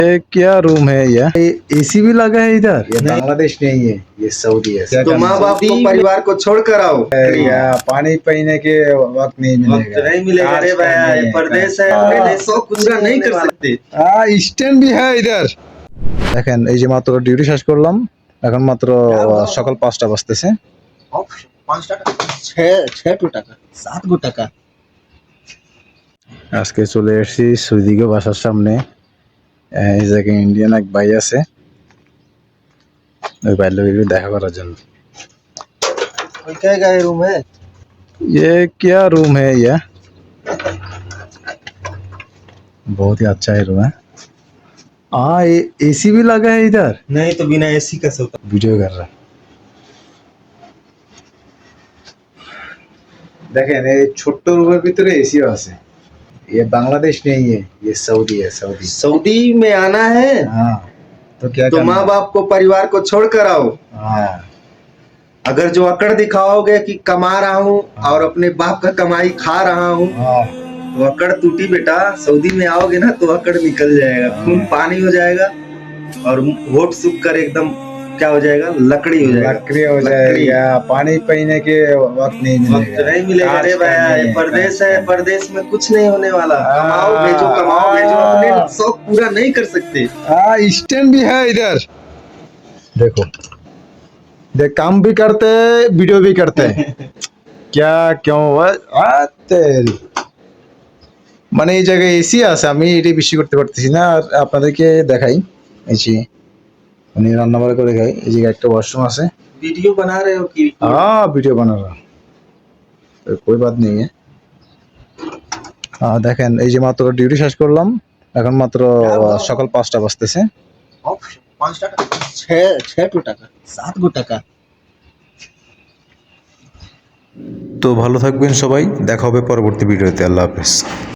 ये क्या रूम है ये एसी भी लगा है इधर। ये बांग्लादेश नहीं है, ये सऊदी है। तो माँ बाप को परिवार को छोड़ कर आओ। या पानी पीने के वक्त नहीं मिलेगा। नहीं मिलेगा रे भैया, ये परदेश है, अपने लिए सौ कुछ नहीं कर सकते। স্ট্যান্ড भी है इधর। দেখেন এই যে মাত্র ডিউটি শেষ করলাম, এখন মাত্র সকাল 5টা বাজতেছে। 5 টাকা 6 টাকা 7 টাকা। আজকে চলে এসেছি সুইদিকে বাসার সামনে। এই জায়গায় ইন্ডিয়ান এক ভাই আছে, ওই ভাইয়ের লোকের দেখা করার জন্য। क्या क्या रूम है? ये क्या रूम है ये? बहुत ही अच्छा है रूम है। हाँ, एसी भी लगा है इधर। नहीं तो बिना एसी का सोता। वीडियो कर रहा है। দেখেন এই ছোট্ট রুমের ভিতরে এসিও আছে। ये बांग्लादेश नहीं है, ये सऊदी है। सऊदी सऊदी में आना है। हाँ, तो क्या तो माँ बाप को परिवार को छोड़ कर आओ। हाँ, अगर जो अकड़ दिखाओगे कि कमा रहा हूँ और अपने बाप का कमाई खा रहा हूँ, हाँ, तो अकड़ टूटी बेटा। सऊदी में आओगे ना तो अकड़ निकल जाएगा, खून पानी हो जाएगा और होठ सूख कर एकदम क्या हो जाएगा, लकड़ी हो जाएगा। लकड़ी हो जाएगा। पानी पीने के वक्त नहीं मिलेगा। नहीं मिलेगा रे भैया, ये परदेश है, परदेश में कुछ नहीं होने वाला। कमाओ भेजो, कमाओ भेजो, अपने शौक पूरा नहीं कर सकते। स्टैंड भी है इधर। देखो देख, काम भी करते हैं, वीडियो भी करते हैं। क्या क्यों तेरी মানে এই জায়গায় এসি আছে, আমি এটাই বেশি করতে পারতেছি না। আর আপনাদেরকে দেখাই, এই যে উনি রান্না বাড়া করে খাই। এই জায়গায় একটা ওয়াশরুম আছে। वीडियो बना रहे हो कि हाँ, वीडियो बना रहा, तो कोई बात नहीं है। দেখেন এই যে মাত্র ডিউটি শেষ করলাম, এখন মাত্র সকাল 5টা বাজতেছে। 5 টাকা 6 টাকা 7 টাকা। তো ভালো থাকবেন সবাই, দেখা হবে পরবর্তী ভিডিওতে। আল্লাহ হাফেজ।